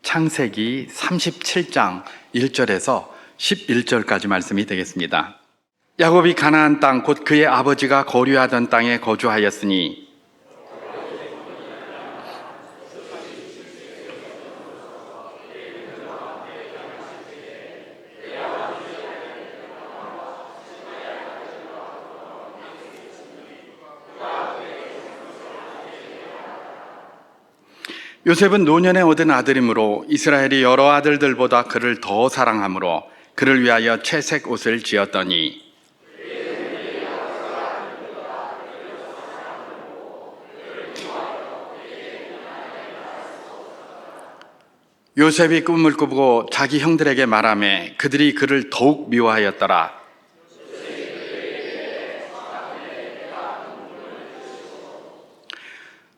창세기 37장 1절에서 11절까지 말씀이 되겠습니다. 야곱이 가나안 땅 곧 그의 아버지가 거류하던 땅에 거주하였으니 요셉은 노년에 얻은 아들이므로 이스라엘이 여러 아들들보다 그를 더 사랑하므로 그를 위하여 채색 옷을 지었더니 요셉이 꿈을 꾸고 자기 형들에게 말하매 그들이 그를 더욱 미워하였더라.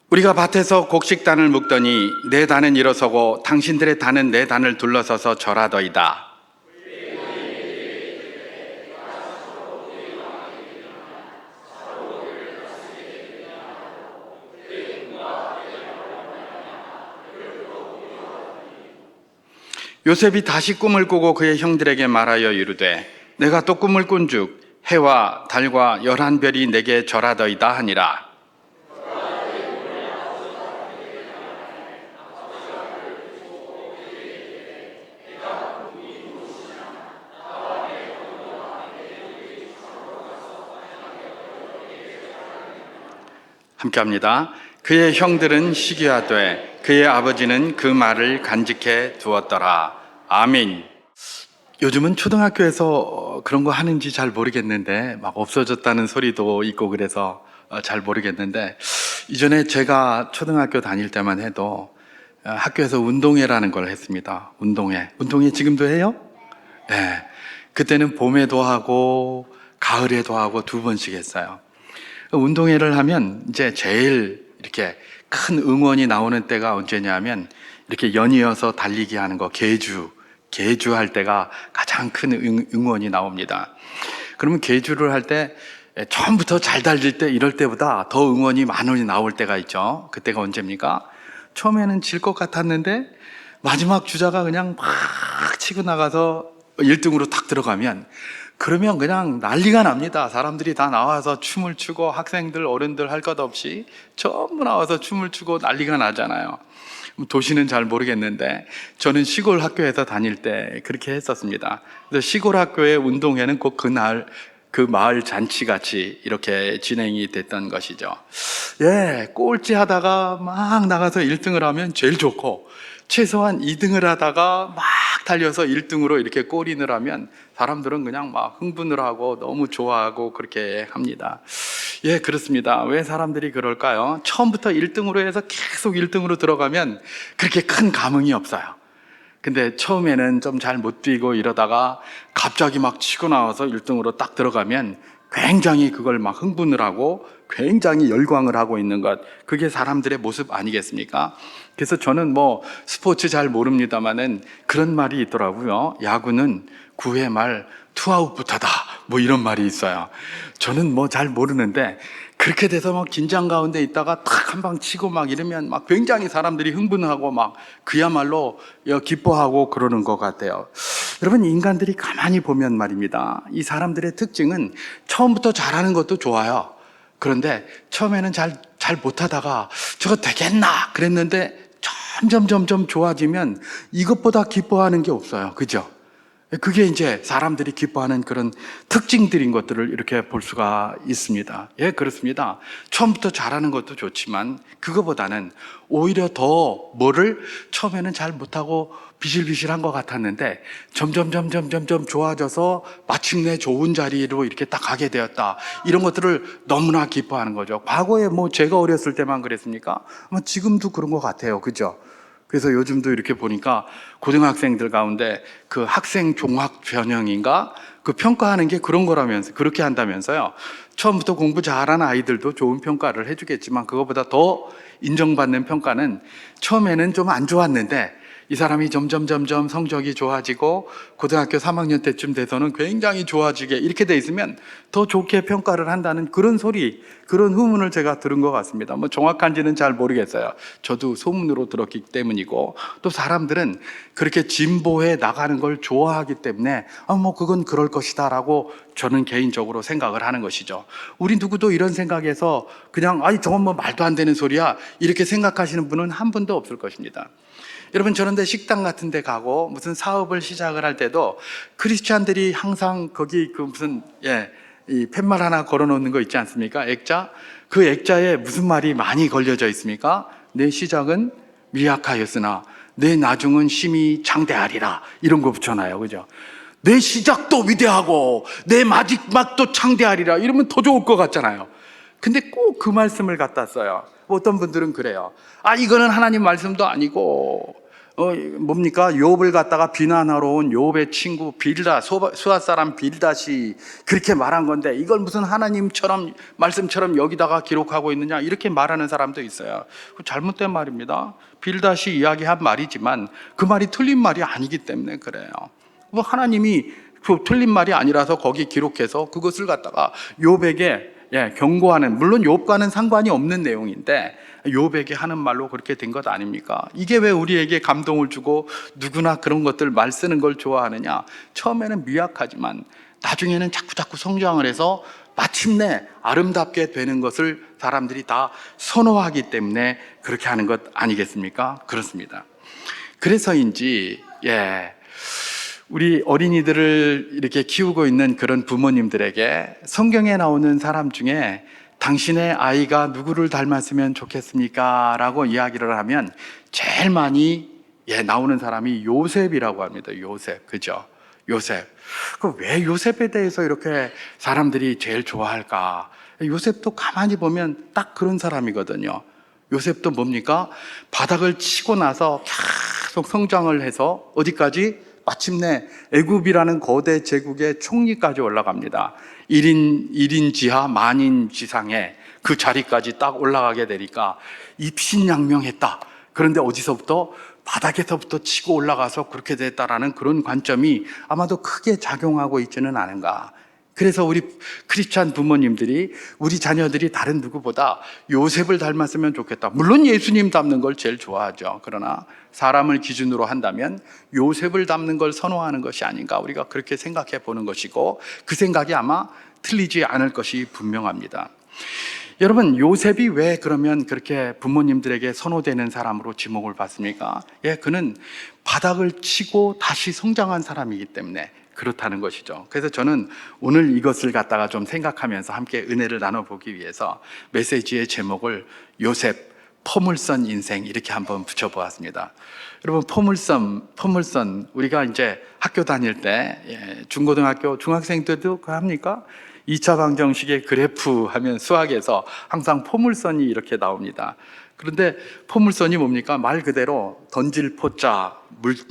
우리가 밭에서 곡식단을 묶더니 내 단은 일어서고 당신들의 단은 내 단을 둘러서서 절하더이다. 요셉이 다시 꿈을 꾸고 그의 형들에게 말하여 이르되 내가 또 꿈을 꾼즉 해와 달과 11별이 내게 절하더이다 하니라. 함께합니다. 그의 형들은 시기하되 그의 아버지는 그 말을 간직해 두었더라. 아멘. 요즘은 초등학교에서 그런 거 하는지 잘 모르겠는데 막 없어졌다는 소리도 있고 그래서 잘 모르겠는데 이전에 제가 초등학교 다닐 때만 해도 학교에서 운동회라는 걸 했습니다. 운동회 지금도 해요? 네. 그때는 봄에도 하고 가을에도 하고 2번씩 했어요. 운동회를 하면 이제 제일 이렇게 큰 응원이 나오는 때가 언제냐면 이렇게 연이어서 달리기 하는 거 계주할 때가 가장 큰 응원이 나옵니다. 그러면 계주를 할 때 처음부터 잘 달릴 때 이럴 때보다 더 응원이 많이 나올 때가 있죠. 그때가 언제입니까? 처음에는 질 것 같았는데 마지막 주자가 그냥 막 치고 나가서 1등으로 탁 들어가면 그러면 그냥 난리가 납니다. 사람들이 다 나와서 춤을 추고 학생들, 어른들 할 것 없이 전부 나와서 춤을 추고 난리가 나잖아요. 도시는 잘 모르겠는데 저는 시골 학교에서 다닐 때 그렇게 했었습니다. 그래서 시골 학교의 운동회는 꼭 그날 그 마을 잔치같이 이렇게 진행이 됐던 것이죠. 예, 꼴찌 하다가 막 나가서 1등을 하면 제일 좋고 최소한 2등을 하다가 막 달려서 1등으로 이렇게 골인을 하면 사람들은 그냥 막 흥분을 하고 너무 좋아하고 그렇게 합니다. 예, 그렇습니다. 왜 사람들이 그럴까요? 처음부터 1등으로 해서 계속 1등으로 들어가면 그렇게 큰 감흥이 없어요. 근데 처음에는 좀 잘 못 뛰고 이러다가 갑자기 막 치고 나와서 1등으로 딱 들어가면 굉장히 그걸 막 흥분을 하고 굉장히 열광을 하고 있는 것, 그게 사람들의 모습 아니겠습니까? 그래서 저는 뭐 스포츠 잘 모릅니다만은 그런 말이 있더라고요. 야구는 9회 말 투아웃부터다, 뭐 이런 말이 있어요. 저는 뭐 잘 모르는데 그렇게 돼서 막 긴장 가운데 있다가 탁 한 방 치고 막 이러면 막 굉장히 사람들이 흥분하고 막 그야말로 기뻐하고 그러는 것 같아요. 여러분, 인간들이 가만히 보면 말입니다. 이 사람들의 특징은 처음부터 잘하는 것도 좋아요. 그런데 처음에는 잘 못하다가 저거 되겠나 그랬는데 점점 좋아지면 이것보다 기뻐하는 게 없어요. 그죠? 그게 이제 사람들이 기뻐하는 그런 특징들인 것들을 이렇게 볼 수가 있습니다. 예, 그렇습니다. 처음부터 잘하는 것도 좋지만 그거보다는 오히려 더 뭐를 처음에는 잘 못하고 비실비실한 것 같았는데 점점 좋아져서 마침내 좋은 자리로 이렇게 딱 가게 되었다. 이런 것들을 너무나 기뻐하는 거죠. 과거에 뭐 제가 어렸을 때만 그랬습니까? 지금도 그런 것 같아요. 그죠? 그래서 요즘도 이렇게 보니까 고등학생들 가운데 그 학생 종합 전형인가? 그 평가하는 게 그런 거라면서, 그렇게 한다면서요. 처음부터 공부 잘하는 아이들도 좋은 평가를 해주겠지만 그거보다 더 인정받는 평가는 처음에는 좀 안 좋았는데 이 사람이 점점 성적이 좋아지고 고등학교 3학년 때쯤 돼서는 굉장히 좋아지게 이렇게 돼 있으면 더 좋게 평가를 한다는 그런 소리, 그런 후문을 제가 들은 것 같습니다. 뭐 정확한지는 잘 모르겠어요. 저도 소문으로 들었기 때문이고, 또 사람들은 그렇게 진보해 나가는 걸 좋아하기 때문에 뭐 그건 그럴 것이다 라고 저는 개인적으로 생각을 하는 것이죠. 우리 누구도 이런 생각에서 그냥 저건 뭐 말도 안 되는 소리야 이렇게 생각하시는 분은 한 분도 없을 것입니다. 여러분, 저런데 식당 같은 데 가고 무슨 사업을 시작을 할 때도 크리스찬들이 항상 거기 이 팻말 하나 걸어 놓는 거 있지 않습니까? 액자. 그 액자에 무슨 말이 많이 걸려져 있습니까? 내 시작은 미약하였으나 내 나중은 심히 장대하리라, 이런 거 붙여놔요. 그죠? 내 시작도 위대하고 내 마지막도 창대하리라, 이러면 더 좋을 것 같잖아요. 근데 꼭 그 말씀을 갖다 써요. 어떤 분들은 그래요. 이거는 하나님 말씀도 아니고 뭡니까? 욥을 갖다가 비난하러 온 욥의 친구 빌다, 수아 사람 빌닷이 그렇게 말한 건데 이걸 무슨 하나님처럼 말씀처럼 여기다가 기록하고 있느냐, 이렇게 말하는 사람도 있어요. 잘못된 말입니다. 빌닷이 이야기한 말이지만 그 말이 틀린 말이 아니기 때문에 그래요. 뭐 하나님이 그 틀린 말이 아니라서 거기 기록해서 그것을 갖다가 욥에게 경고하는, 물론 욥과는 상관이 없는 내용인데 욥에게 하는 말로 그렇게 된 것 아닙니까? 이게 왜 우리에게 감동을 주고 누구나 그런 것들 말 쓰는 걸 좋아하느냐? 처음에는 미약하지만 나중에는 자꾸 성장을 해서 마침내 아름답게 되는 것을 사람들이 다 선호하기 때문에 그렇게 하는 것 아니겠습니까? 그렇습니다. 그래서인지 우리 어린이들을 이렇게 키우고 있는 그런 부모님들에게 성경에 나오는 사람 중에 당신의 아이가 누구를 닮았으면 좋겠습니까? 라고 이야기를 하면 제일 많이 나오는 사람이 요셉이라고 합니다. 요셉. 그죠? 요셉. 왜 요셉에 대해서 이렇게 사람들이 제일 좋아할까? 요셉도 가만히 보면 딱 그런 사람이거든요. 요셉도 뭡니까? 바닥을 치고 나서 계속 성장을 해서 어디까지? 마침내 애굽이라는 거대 제국의 총리까지 올라갑니다. 1인 지하 만인 지상에 그 자리까지 딱 올라가게 되니까 입신양명했다. 그런데 어디서부터? 바닥에서부터 치고 올라가서 그렇게 됐다라는 그런 관점이 아마도 크게 작용하고 있지는 않은가. 그래서 우리 크리스찬 부모님들이 우리 자녀들이 다른 누구보다 요셉을 닮았으면 좋겠다. 물론 예수님 닮는 걸 제일 좋아하죠. 그러나 사람을 기준으로 한다면 요셉을 닮는 걸 선호하는 것이 아닌가, 우리가 그렇게 생각해 보는 것이고, 그 생각이 아마 틀리지 않을 것이 분명합니다. 여러분, 요셉이 왜 그러면 그렇게 부모님들에게 선호되는 사람으로 지목을 받습니까? 그는 바닥을 치고 다시 성장한 사람이기 때문에 그렇다는 것이죠. 그래서 저는 오늘 이것을 갖다가 좀 생각하면서 함께 은혜를 나눠보기 위해서 메시지의 제목을 요셉 포물선 인생, 이렇게 한번 붙여보았습니다. 여러분, 포물선, 우리가 이제 학교 다닐 때 중고등학교, 중학생 때도 그거 합니까? 2차 방정식의 그래프 하면 수학에서 항상 포물선이 이렇게 나옵니다. 그런데 포물선이 뭡니까? 말 그대로 던질 포자,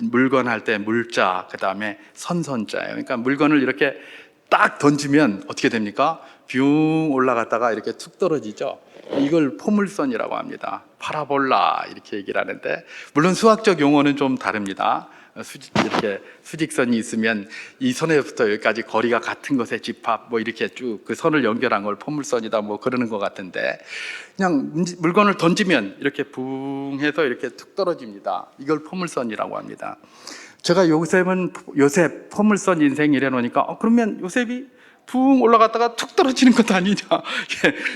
물건 할 때 물자, 그 다음에 선자예요. 그러니까 물건을 이렇게 딱 던지면 어떻게 됩니까? 뷰 올라갔다가 이렇게 툭 떨어지죠. 이걸 포물선이라고 합니다. 파라볼라, 이렇게 얘기를 하는데, 물론 수학적 용어는 좀 다릅니다. 이렇게 수직선이 있으면 이 선에부터 여기까지 거리가 같은 것의 집합, 뭐 이렇게 쭉 그 선을 연결한 걸 포물선이다 뭐 그러는 것 같은데, 그냥 물건을 던지면 이렇게 붕 해서 이렇게 툭 떨어집니다. 이걸 포물선이라고 합니다. 제가 요셉 포물선 인생 이래 놓으니까 그러면 요셉이 붕 올라갔다가 툭 떨어지는 것 아니냐,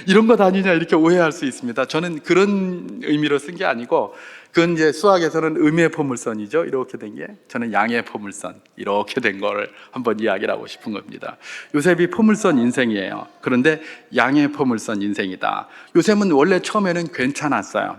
이런 것 아니냐, 이렇게 오해할 수 있습니다. 저는 그런 의미로 쓴 게 아니고, 그건 이제 수학에서는 음의 포물선이죠. 이렇게 된 게, 저는 양의 포물선, 이렇게 된 거를 한번 이야기를 하고 싶은 겁니다. 요셉이 포물선 인생이에요. 그런데 양의 포물선 인생이다. 요셉은 원래 처음에는 괜찮았어요.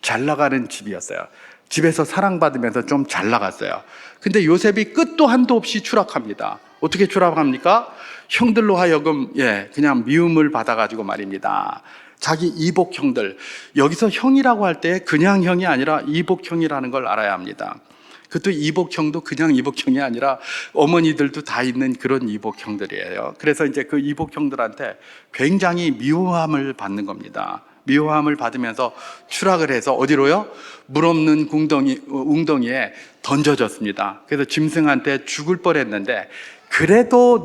잘 나가는 집이었어요. 집에서 사랑받으면서 좀 잘 나갔어요. 근데 요셉이 끝도 한도 없이 추락합니다. 어떻게 추락합니까? 형들로 하여금 그냥 미움을 받아가지고 말입니다. 자기 이복 형들, 여기서 형이라고 할 때 그냥 형이 아니라 이복형이라는 걸 알아야 합니다. 그것도 이복형도 그냥 이복형이 아니라 어머니들도 다 있는 그런 이복형들이에요. 그래서 이제 그 이복형들한테 굉장히 미워함을 받는 겁니다. 미워함을 받으면서 추락을 해서 어디로요? 물 없는 웅덩이에 던져졌습니다. 그래서 짐승한테 죽을 뻔했는데 그래도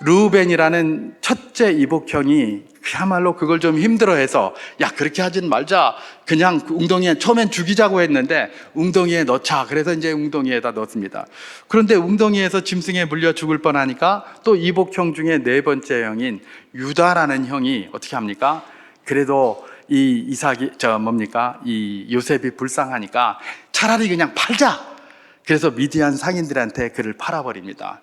르우벤이라는 첫째 이복형이 그야말로 그걸 좀 힘들어해서 야, 그렇게 하진 말자, 그냥 그 웅덩이에 처음엔 죽이자고 했는데 웅덩이에 넣자. 그래서 이제 웅덩이에다 넣습니다. 그런데 ung덩이에서 짐승에 물려 죽을 뻔하니까 또 이복형 중에 네 번째 형인 유다라는 형이 어떻게 합니까? 그래도 이 요셉이 불쌍하니까 차라리 그냥 팔자. 그래서 미디안 상인들한테 그를 팔아버립니다.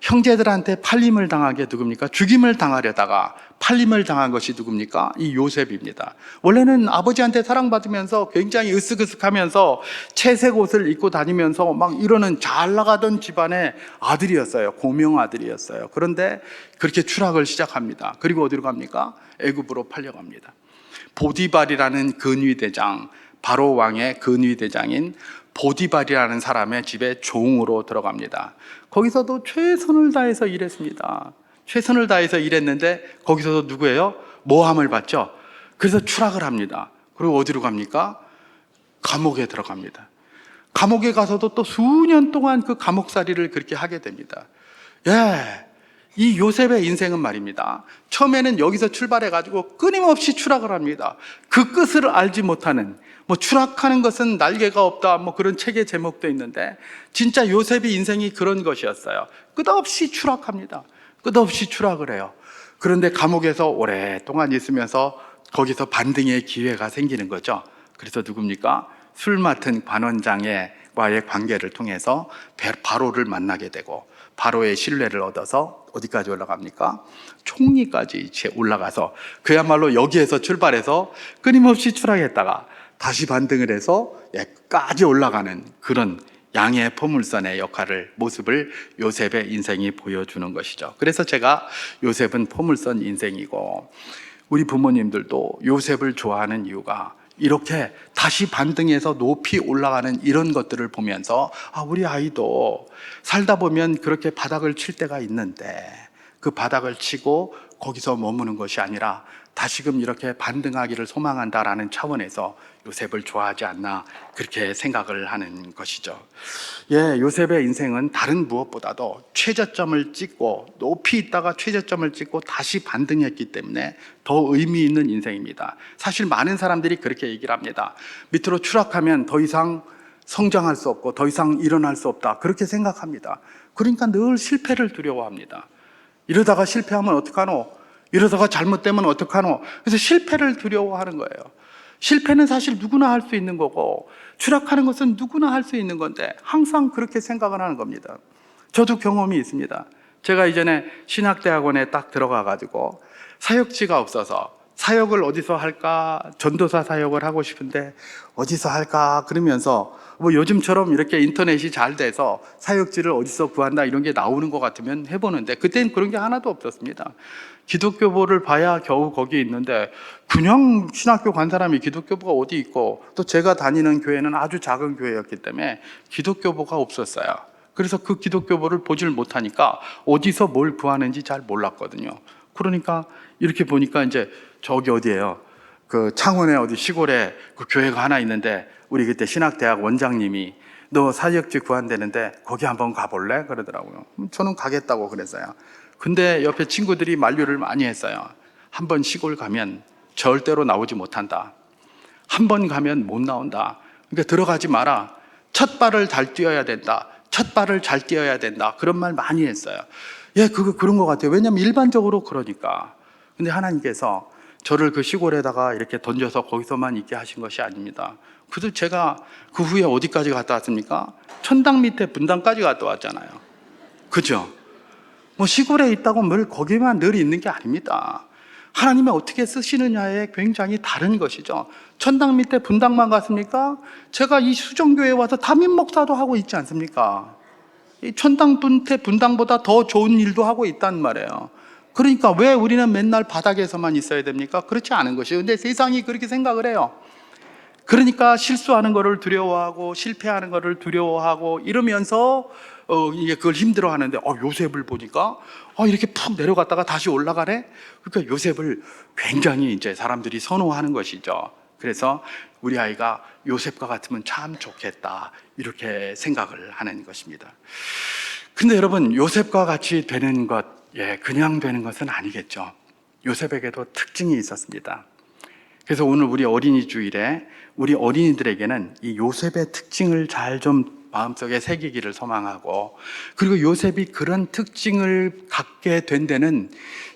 형제들한테 팔림을 당하게 누굽니까? 죽임을 당하려다가 팔림을 당한 것이 누굽니까? 이 요셉입니다. 원래는 아버지한테 사랑받으면서 굉장히 으쓱으쓱하면서 채색 옷을 입고 다니면서 막 이러는 잘 나가던 집안의 아들이었어요. 고명 아들이었어요. 그런데 그렇게 추락을 시작합니다. 그리고 어디로 갑니까? 애굽으로 팔려갑니다. 보디발이라는 근위대장, 바로 왕의 근위대장인 보디발이라는 사람의 집에 종으로 들어갑니다. 거기서도 최선을 다해서 일했습니다. 최선을 다해서 일했는데 거기서도 누구예요? 모함을 받죠. 그래서 추락을 합니다. 그리고 어디로 갑니까? 감옥에 들어갑니다. 감옥에 가서도 또 수년 동안 그 감옥살이를 그렇게 하게 됩니다. 이 요셉의 인생은 말입니다. 처음에는 여기서 출발해가지고 끊임없이 추락을 합니다. 그 끝을 알지 못하는, 추락하는 것은 날개가 없다, 그런 책의 제목도 있는데, 진짜 요셉의 인생이 그런 것이었어요. 끝없이 추락합니다. 끝없이 추락을 해요. 그런데 감옥에서 오랫동안 있으면서 거기서 반등의 기회가 생기는 거죠. 그래서 누굽니까? 술 맡은 관원장과의 관계를 통해서 바로를 만나게 되고, 바로의 신뢰를 얻어서 어디까지 올라갑니까? 총리까지 올라가서 그야말로 여기에서 출발해서 끊임없이 추락했다가 다시 반등을 해서 끝까지 올라가는 그런 양의 포물선의 모습을 요셉의 인생이 보여주는 것이죠. 그래서 제가 요셉은 포물선 인생이고, 우리 부모님들도 요셉을 좋아하는 이유가 이렇게 다시 반등해서 높이 올라가는 이런 것들을 보면서 우리 아이도 살다 보면 그렇게 바닥을 칠 때가 있는데 그 바닥을 치고 거기서 머무는 것이 아니라 다시금 이렇게 반등하기를 소망한다라는 차원에서 요셉을 좋아하지 않나, 그렇게 생각을 하는 것이죠. 요셉의 인생은 다른 무엇보다도 최저점을 찍고 높이 있다가 최저점을 찍고 다시 반등했기 때문에 더 의미 있는 인생입니다. 사실 많은 사람들이 그렇게 얘기를 합니다. 밑으로 추락하면 더 이상 성장할 수 없고 더 이상 일어날 수 없다, 그렇게 생각합니다. 그러니까 늘 실패를 두려워합니다. 이러다가 실패하면 어떡하노? 이러다가 잘못되면 어떡하노? 그래서 실패를 두려워하는 거예요. 실패는 사실 누구나 할 수 있는 거고, 추락하는 것은 누구나 할 수 있는 건데 항상 그렇게 생각을 하는 겁니다. 저도 경험이 있습니다. 제가 이전에 신학대학원에 딱 들어가가지고 사역지가 없어서 사역을 어디서 할까, 전도사 사역을 하고 싶은데 어디서 할까 그러면서 요즘처럼 이렇게 인터넷이 잘 돼서 사역지를 어디서 구한다 이런 게 나오는 것 같으면 해보는데, 그때는 그런 게 하나도 없었습니다. 기독교보를 봐야 겨우 거기 있는데 그냥 신학교 간 사람이 기독교보가 어디 있고, 또 제가 다니는 교회는 아주 작은 교회였기 때문에 기독교보가 없었어요. 그래서 그 기독교보를 보질 못하니까 어디서 뭘 구하는지 잘 몰랐거든요. 그러니까 이렇게 보니까 이제 저기 어디예요? 그 창원에 어디 시골에 그 교회가 하나 있는데, 우리 그때 신학대학 원장님이 너 사역지 구한다는데 거기 한번 가볼래? 그러더라고요. 저는 가겠다고 그랬어요. 근데 옆에 친구들이 만류를 많이 했어요. 한 번 시골 가면 절대로 나오지 못한다. 한 번 가면 못 나온다. 그러니까 들어가지 마라. 첫 발을 잘 뛰어야 된다. 첫 발을 잘 뛰어야 된다. 그런 말 많이 했어요. 그런 것 같아요. 왜냐하면 일반적으로 그러니까. 근데 하나님께서 저를 그 시골에다가 이렇게 던져서 거기서만 있게 하신 것이 아닙니다. 그래서 제가 그 후에 어디까지 갔다 왔습니까? 천당 밑에 분당까지 갔다 왔잖아요. 그죠? 시골에 있다고 늘 거기만 늘 있는 게 아닙니다. 하나님이 어떻게 쓰시느냐에 굉장히 다른 것이죠. 천당 밑에 분당만 갔습니까? 제가 이 수정교회에 와서 담임 목사도 하고 있지 않습니까? 이 천당 밑에 분당보다 더 좋은 일도 하고 있단 말이에요. 그러니까 왜 우리는 맨날 바닥에서만 있어야 됩니까? 그렇지 않은 것이에요. 근데 세상이 그렇게 생각을 해요. 그러니까 실수하는 것을 두려워하고 실패하는 것을 두려워하고 이러면서 이게 그걸 힘들어 하는데, 요셉을 보니까, 이렇게 푹 내려갔다가 다시 올라가네? 그러니까 요셉을 굉장히 이제 사람들이 선호하는 것이죠. 그래서 우리 아이가 요셉과 같으면 참 좋겠다, 이렇게 생각을 하는 것입니다. 근데 여러분, 요셉과 같이 되는 것, 그냥 되는 것은 아니겠죠. 요셉에게도 특징이 있었습니다. 그래서 오늘 우리 어린이 주일에 우리 어린이들에게는 이 요셉의 특징을 잘 좀 마음속에 새기기를 소망하고, 그리고 요셉이 그런 특징을 갖게 된 데는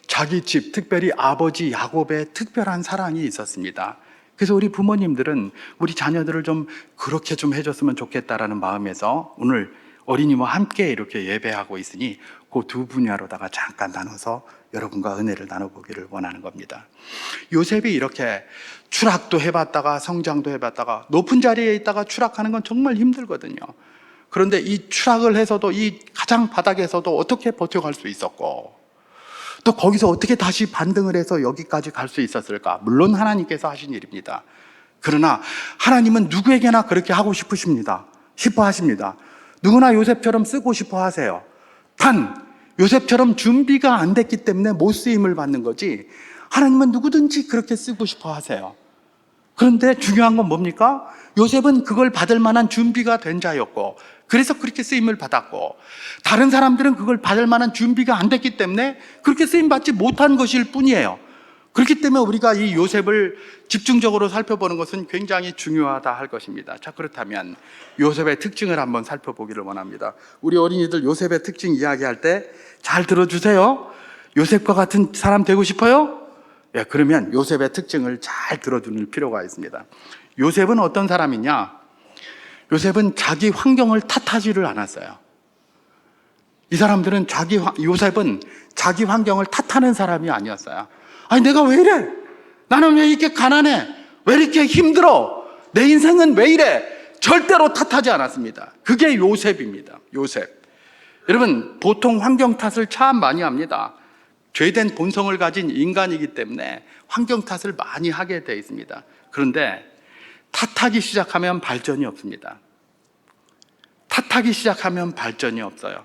자기 집, 특별히 아버지 야곱의 특별한 사랑이 있었습니다. 그래서 우리 부모님들은 우리 자녀들을 좀 그렇게 좀 해줬으면 좋겠다라는 마음에서 오늘 어린이와 함께 이렇게 예배하고 있으니 그 두 분야로다가 잠깐 나눠서 여러분과 은혜를 나눠보기를 원하는 겁니다. 요셉이 이렇게 추락도 해봤다가 성장도 해봤다가 높은 자리에 있다가 추락하는 건 정말 힘들거든요. 그런데 이 추락을 해서도 이 가장 바닥에서도 어떻게 버텨갈 수 있었고, 또 거기서 어떻게 다시 반등을 해서 여기까지 갈 수 있었을까? 물론 하나님께서 하신 일입니다. 그러나 하나님은 누구에게나 그렇게 하고 싶으십니다. 싶어 하십니다. 누구나 요셉처럼 쓰고 싶어 하세요. 단 요셉처럼 준비가 안 됐기 때문에 못 쓰임을 받는 거지, 하나님은 누구든지 그렇게 쓰고 싶어 하세요. 그런데 중요한 건 뭡니까? 요셉은 그걸 받을 만한 준비가 된 자였고, 그래서 그렇게 쓰임을 받았고, 다른 사람들은 그걸 받을 만한 준비가 안 됐기 때문에 그렇게 쓰임받지 못한 것일 뿐이에요. 그렇기 때문에 우리가 이 요셉을 집중적으로 살펴보는 것은 굉장히 중요하다 할 것입니다. 자, 그렇다면 요셉의 특징을 한번 살펴보기를 원합니다. 우리 어린이들 요셉의 특징 이야기할 때 잘 들어주세요. 요셉과 같은 사람 되고 싶어요? 그러면 요셉의 특징을 잘 들어주는 필요가 있습니다. 요셉은 어떤 사람이냐? 요셉은 자기 환경을 탓하지를 않았어요. 이 사람들은 요셉은 자기 환경을 탓하는 사람이 아니었어요. 아니, 내가 왜 이래? 나는 왜 이렇게 가난해? 왜 이렇게 힘들어? 내 인생은 왜 이래? 절대로 탓하지 않았습니다. 그게 요셉입니다. 요셉. 여러분, 보통 환경 탓을 참 많이 합니다. 죄된 본성을 가진 인간이기 때문에 환경 탓을 많이 하게 되어 있습니다. 그런데 탓하기 시작하면 발전이 없습니다. 탓하기 시작하면 발전이 없어요.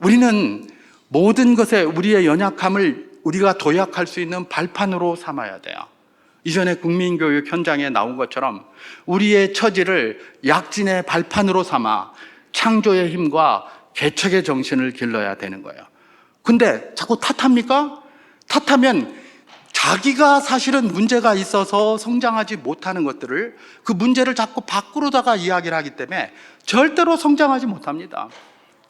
우리는 모든 것에 우리의 연약함을 우리가 도약할 수 있는 발판으로 삼아야 돼요. 이전에 국민교육 현장에 나온 것처럼 우리의 처지를 약진의 발판으로 삼아 창조의 힘과 개척의 정신을 길러야 되는 거예요. 근데 자꾸 탓합니까? 탓하면 자기가 사실은 문제가 있어서 성장하지 못하는 것들을, 그 문제를 자꾸 밖으로다가 이야기를 하기 때문에 절대로 성장하지 못합니다.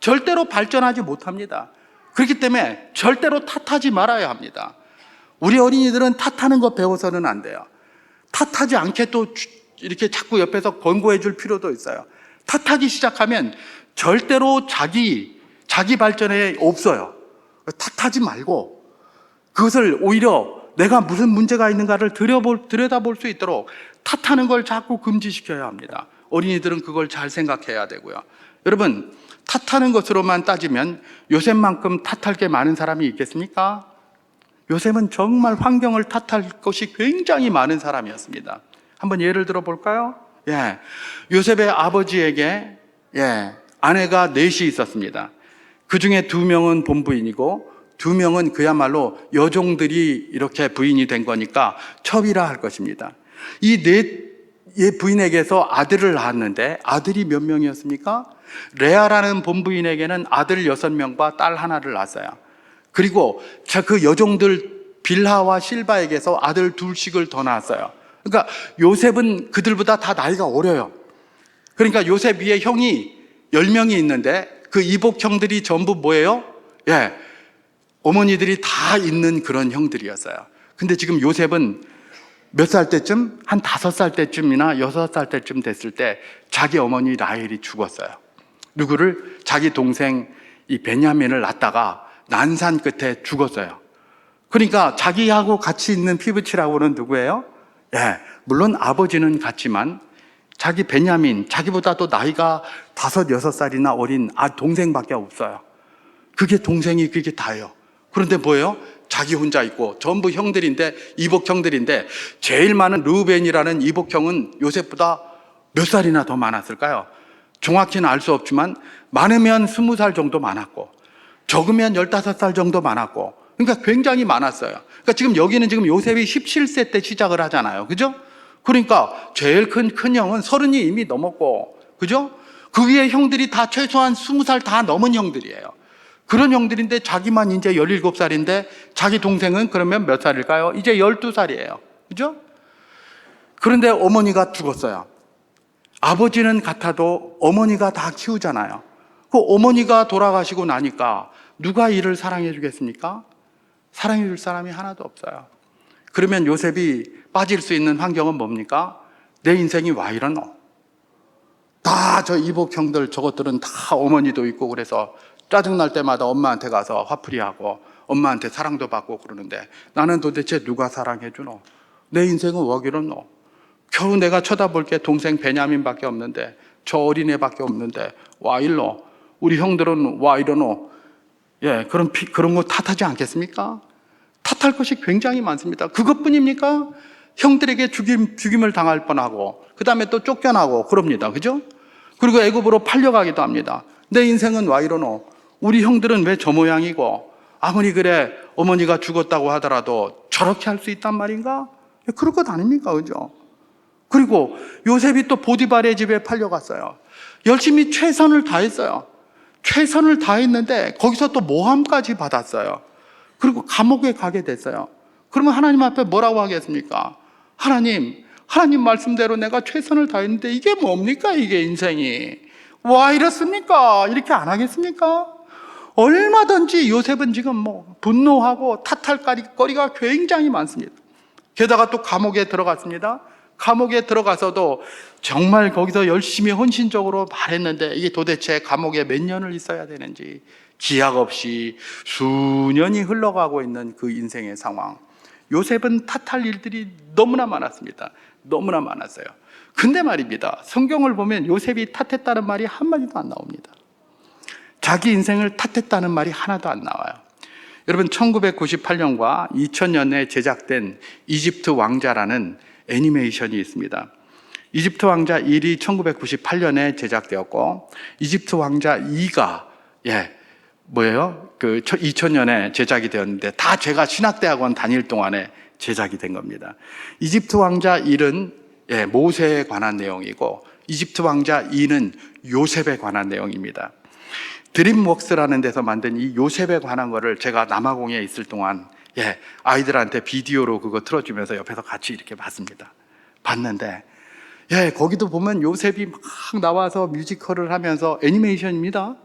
절대로 발전하지 못합니다. 그렇기 때문에 절대로 탓하지 말아야 합니다. 우리 어린이들은 탓하는 거 배워서는 안 돼요. 탓하지 않게 또 이렇게 자꾸 옆에서 권고해 줄 필요도 있어요. 탓하기 시작하면 절대로 자기 발전에 없어요. 탓하지 말고 그것을 오히려 내가 무슨 문제가 있는가를 들여다볼 수 있도록 탓하는 걸 자꾸 금지시켜야 합니다. 어린이들은 그걸 잘 생각해야 되고요. 여러분, 탓하는 것으로만 따지면 요셉만큼 탓할 게 많은 사람이 있겠습니까? 요셉은 정말 환경을 탓할 것이 굉장히 많은 사람이었습니다. 한번 예를 들어 볼까요? 요셉의 아버지에게 아내가 넷이 있었습니다. 그 중에 2명은 본부인이고 2명은 그야말로 여종들이 이렇게 부인이 된 거니까 첩이라 할 것입니다. 이 넷 부인에게서 아들을 낳았는데 아들이 몇 명이었습니까? 레아라는 본부인에게는 아들 6명과 딸 하나를 낳았어요. 그리고 그 여종들 빌하와 실바에게서 아들 2씩을 더 낳았어요. 그러니까 요셉은 그들보다 다 나이가 어려요. 그러니까 요셉 위에 형이 10명이 있는데 그 이복 형들이 전부 뭐예요? 어머니들이 다 있는 그런 형들이었어요. 근데 지금 요셉은 몇 살 때쯤? 한 5살 때쯤이나 6살 때쯤 됐을 때 자기 어머니 라헬이 죽었어요. 누구를? 자기 동생 이 베냐민을 낳다가 난산 끝에 죽었어요. 그러니까 자기하고 같이 있는 피부치라고는 누구예요? 물론 아버지는 같지만 자기 베냐민, 자기보다도 나이가 5, 6살이나 어린 동생밖에 없어요. 그게 동생이 그게 다예요. 그런데 뭐예요? 자기 혼자 있고 전부 형들인데, 이복 형들인데 제일 많은 르우벤이라는 이복 형은 요셉보다 몇 살이나 더 많았을까요? 정확히는 알 수 없지만 많으면 20살 정도 많았고 적으면 15살 정도 많았고, 그러니까 굉장히 많았어요. 그러니까 지금 여기는 지금 요셉이 17세 때 시작을 하잖아요. 그죠? 그러니까 제일 큰 형은 30이 이미 넘었고, 그죠? 그 위에 형들이 다 최소한 20살 다 넘은 형들이에요. 그런 형들인데 자기만 이제 17살인데 자기 동생은 그러면 몇 살일까요? 이제 12살이에요. 그죠? 그런데 어머니가 죽었어요. 아버지는 같아도 어머니가 다 키우잖아요. 그 어머니가 돌아가시고 나니까 누가 이를 사랑해 주겠습니까? 사랑해 줄 사람이 하나도 없어요. 그러면 요셉이 빠질 수 있는 환경은 뭡니까? 내 인생이 와 이러노? 다 저 이복 형들 저것들은 다 어머니도 있고 그래서 짜증날 때마다 엄마한테 가서 화풀이하고 엄마한테 사랑도 받고 그러는데 나는 도대체 누가 사랑해 주노? 내 인생은 와 이러노? 겨우 내가 쳐다볼 게 동생 베냐민밖에 없는데 저 어린애밖에 없는데 와 일로 우리 형들은 와 이러노? 예, 그런 거 탓하지 않겠습니까? 탓할 것이 굉장히 많습니다. 그것뿐입니까? 형들에게 죽임을 당할 뻔하고 그 다음에 또 쫓겨나고 그럽니다. 그죠? 그리고 애굽으로 팔려가기도 합니다. 내 인생은 와 이러노? 우리 형들은 왜 저 모양이고 아무리 그래 어머니가 죽었다고 하더라도 저렇게 할 수 있단 말인가? 그럴 것 아닙니까? 그죠? 그리고 요셉이 또 보디발의 집에 팔려갔어요. 열심히 최선을 다했어요. 최선을 다했는데 거기서 또 모함까지 받았어요. 그리고 감옥에 가게 됐어요. 그러면 하나님 앞에 뭐라고 하겠습니까? 하나님 말씀대로 내가 최선을 다했는데 이게 뭡니까? 이게 인생이 와 이렇습니까? 이렇게 안 하겠습니까? 얼마든지 요셉은 지금 분노하고 탓할 거리가 굉장히 많습니다. 게다가 또 감옥에 들어갔습니다. 감옥에 들어가서도 정말 거기서 열심히 헌신적으로 말했는데 이게 도대체 감옥에 몇 년을 있어야 되는지 기약 없이 수년이 흘러가고 있는 그 인생의 상황. 요셉은 탓할 일들이 너무나 많았습니다. 너무나 많았어요. 근데 말입니다. 성경을 보면 요셉이 탓했다는 말이 한마디도 안 나옵니다. 자기 인생을 탓했다는 말이 하나도 안 나와요. 여러분 1998년과 2000년에 제작된 이집트 왕자라는 애니메이션이 있습니다. 이집트 왕자 1이 1998년에 제작되었고 이집트 왕자 2가 2000년에 제작이 되었는데 다 제가 신학대학원 다닐 동안에 제작이 된 겁니다. 이집트 왕자 1은 모세에 관한 내용이고 이집트 왕자 2는 요셉에 관한 내용입니다. 드림웍스라는 데서 만든 이 요셉에 관한 거를 제가 남아공에 있을 동안 아이들한테 비디오로 그거 틀어주면서 옆에서 같이 이렇게 봤습니다. 봤는데 거기도 보면 요셉이 막 나와서 뮤지컬을 하면서 애니메이션입니다.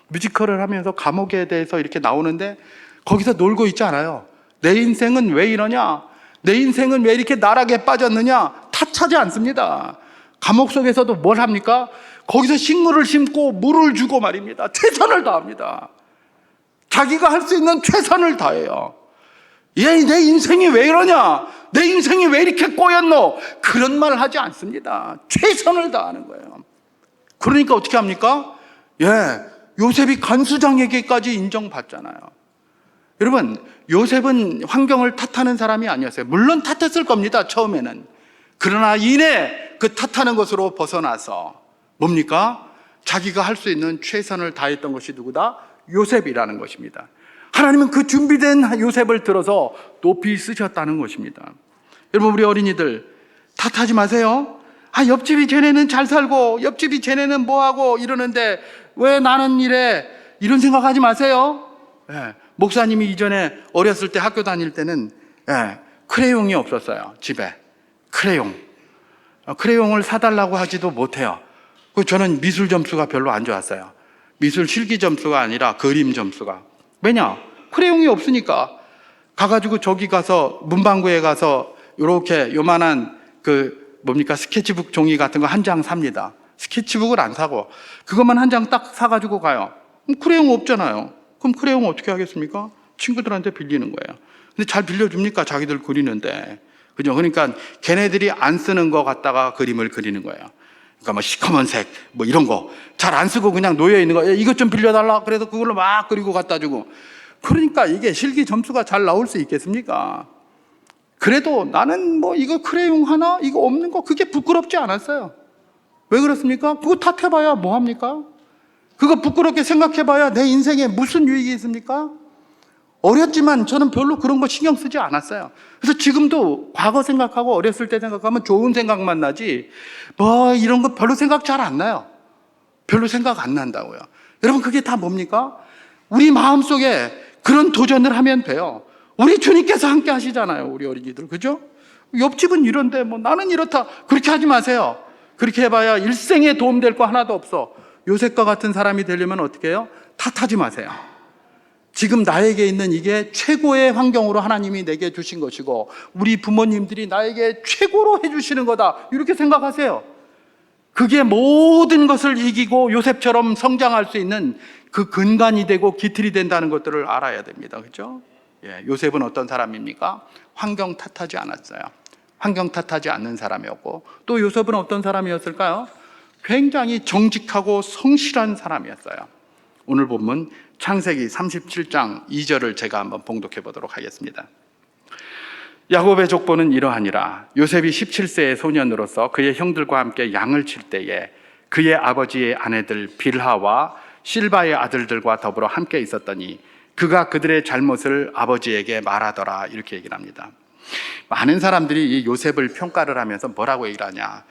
뮤지컬을 하면서 감옥에 대해서 이렇게 나오는데 거기서 놀고 있지 않아요. 내 인생은 왜 이러냐? 내 인생은 왜 이렇게 나락에 빠졌느냐? 탓하지 않습니다. 감옥 속에서도 뭘 합니까? 거기서 식물을 심고 물을 주고 말입니다. 최선을 다합니다. 자기가 할 수 있는 최선을 다해요. 내 인생이 왜 이러냐? 내 인생이 왜 이렇게 꼬였노? 그런 말 하지 않습니다. 최선을 다하는 거예요. 그러니까 어떻게 합니까? 요셉이 간수장에게까지 인정받잖아요. 여러분, 요셉은 환경을 탓하는 사람이 아니었어요. 물론 탓했을 겁니다, 처음에는. 그러나 이내 그 탓하는 것으로 벗어나서 뭡니까? 자기가 할 수 있는 최선을 다했던 것이 누구다? 요셉이라는 것입니다. 하나님은 그 준비된 요셉을 들어서 높이 쓰셨다는 것입니다. 여러분, 우리 어린이들 탓하지 마세요. 옆집이 쟤네는 잘 살고 옆집이 쟤네는 뭐하고 이러는데 왜 나는 이래? 이런 생각하지 마세요. 목사님이 이전에 어렸을 때 학교 다닐 때는 크레용이 없었어요. 집에 크레용을 사달라고 하지도 못해요. 저는 미술 점수가 별로 안 좋았어요. 미술 실기 점수가 아니라 그림 점수가. 왜냐? 크레용이 없으니까. 가가지고 저기 가서 문방구에 가서 이렇게 요만한 스케치북 종이 같은 거 한 장 삽니다. 스케치북을 안 사고 그것만 한 장 딱 사가지고 가요. 그럼 크레용 없잖아요. 그럼 크레용 어떻게 하겠습니까? 친구들한테 빌리는 거예요. 근데 잘 빌려줍니까? 자기들 그리는데. 그죠? 그러니까 걔네들이 안 쓰는 거 갖다가 그림을 그리는 거예요. 그러니까 시커먼 색, 이런 거. 잘 안 쓰고 그냥 놓여 있는 거. 이것 좀 빌려달라. 그래서 그걸로 막 그리고 갖다 주고. 그러니까 이게 실기 점수가 잘 나올 수 있겠습니까? 그래도 나는 이거 크레용 하나? 이거 없는 거 그게 부끄럽지 않았어요. 왜 그렇습니까? 그거 탓해봐야 뭐합니까? 그거 부끄럽게 생각해봐야 내 인생에 무슨 유익이 있습니까? 어렸지만 저는 별로 그런 거 신경 쓰지 않았어요. 그래서 지금도 과거 생각하고 어렸을 때 생각하면 좋은 생각만 나지 뭐 이런 거 별로 생각 잘 안 나요. 별로 생각 안 난다고요. 여러분, 그게 다 뭡니까? 우리 마음속에 그런 도전을 하면 돼요. 우리 주님께서 함께 하시잖아요, 우리 어린이들. 그죠? 옆집은 이런데 뭐 나는 이렇다. 그렇게 하지 마세요. 그렇게 해봐야 일생에 도움될 거 하나도 없어. 요셉과 같은 사람이 되려면 어떻게 해요? 탓하지 마세요. 지금 나에게 있는 이게 최고의 환경으로 하나님이 내게 주신 것이고 우리 부모님들이 나에게 최고로 해주시는 거다, 이렇게 생각하세요. 그게 모든 것을 이기고 요셉처럼 성장할 수 있는 그 근간이 되고 기틀이 된다는 것들을 알아야 됩니다. 그렇죠? 예, 요셉은 어떤 사람입니까? 환경 탓하지 않았어요. 환경 탓하지 않는 사람이었고, 또 요셉은 어떤 사람이었을까요? 굉장히 정직하고 성실한 사람이었어요. 오늘 본문 창세기 37장 2절을 제가 한번 봉독해 보도록 하겠습니다. 야곱의 족보는 이러하니라. 요셉이 17세의 소년으로서 그의 형들과 함께 양을 칠 때에 그의 아버지의 아내들 빌하와 실바의 아들들과 더불어 함께 있었더니 그가 그들의 잘못을 아버지에게 말하더라, 이렇게 얘기를 합니다. 많은 사람들이 이 요셉을 평가를 하면서 뭐라고 얘기를 하냐,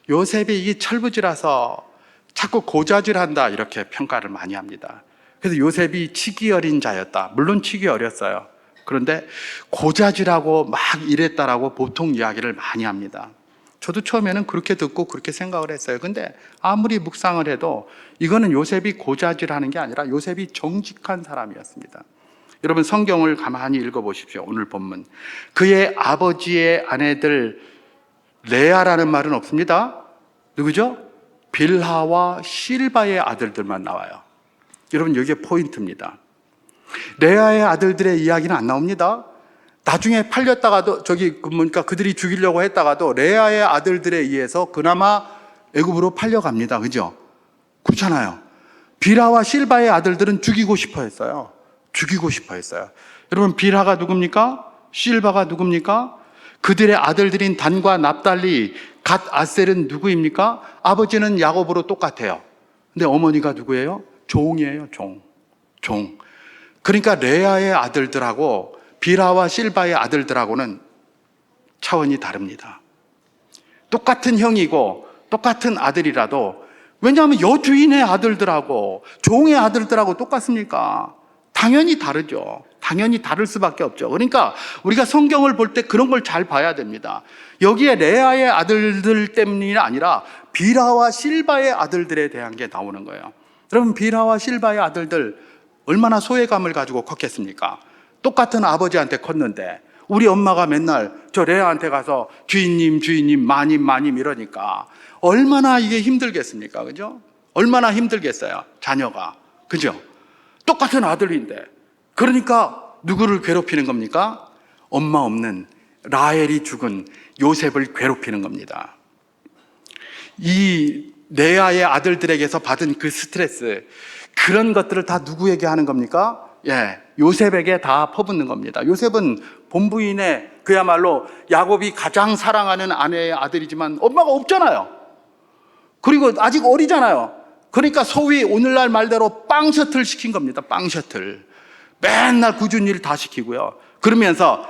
요셉이 이 철부지라서 자꾸 고자질한다, 이렇게 평가를 많이 합니다. 그래서 요셉이 치기 어린 자였다. 물론 치기 어렸어요. 그런데 고자질하고 막 이랬다라고 보통 이야기를 많이 합니다. 저도 처음에는 그렇게 듣고 그렇게 생각을 했어요. 근데 아무리 묵상을 해도 이거는 요셉이 고자질하는 게 아니라 요셉이 정직한 사람이었습니다. 여러분, 성경을 가만히 읽어보십시오. 오늘 본문, 그의 아버지의 아내들, 레아라는 말은 없습니다. 누구죠? 빌하와 실바의 아들들만 나와요. 여러분, 여기에 포인트입니다. 레아의 아들들의 이야기는 안 나옵니다. 나중에 팔렸다가도 그들이 죽이려고 했다가도 레아의 아들들에 의해서 그나마 애굽으로 팔려갑니다. 그죠? 그렇잖아요. 빌하와 실바의 아들들은 죽이고 싶어 했어요. 죽이고 싶어 했어요. 여러분, 빌하가 누굽니까? 실바가 누굽니까? 그들의 아들들인 단과 납달리, 갓, 아셀은 누구입니까? 아버지는 야곱으로 똑같아요. 근데 어머니가 누구예요? 종이에요. 종. 그러니까 레아의 아들들하고 빌하와 실바의 아들들하고는 차원이 다릅니다. 똑같은 형이고 똑같은 아들이라도, 왜냐하면 여주인의 아들들하고 종의 아들들하고 똑같습니까? 당연히 다르죠. 당연히 다를 수밖에 없죠. 그러니까 우리가 성경을 볼 때 그런 걸 잘 봐야 됩니다. 여기에 레아의 아들들 때문이 아니라 빌하와 실바의 아들들에 대한 게 나오는 거예요. 여러분, 빌하와 실바의 아들들 얼마나 소외감을 가지고 컸겠습니까? 똑같은 아버지한테 컸는데 우리 엄마가 맨날 저 레아한테 가서 주인님 마님 이러니까 얼마나 이게 힘들겠습니까? 그죠? 얼마나 힘들겠어요, 자녀가. 그죠? 똑같은 아들인데. 그러니까 누구를 괴롭히는 겁니까? 엄마 없는 라헬이 죽은 요셉을 괴롭히는 겁니다. 이 레아의 아들들에게서 받은 그 스트레스, 그런 것들을 다 누구에게 하는 겁니까? 예, 요셉에게 다 퍼붓는 겁니다. 요셉은 본부인의 그야말로 야곱이 가장 사랑하는 아내의 아들이지만 엄마가 없잖아요. 그리고 아직 어리잖아요. 그러니까 소위 오늘날 말대로 빵 셔틀 시킨 겁니다. 빵 셔틀. 맨날 굳은 일 다 시키고요. 그러면서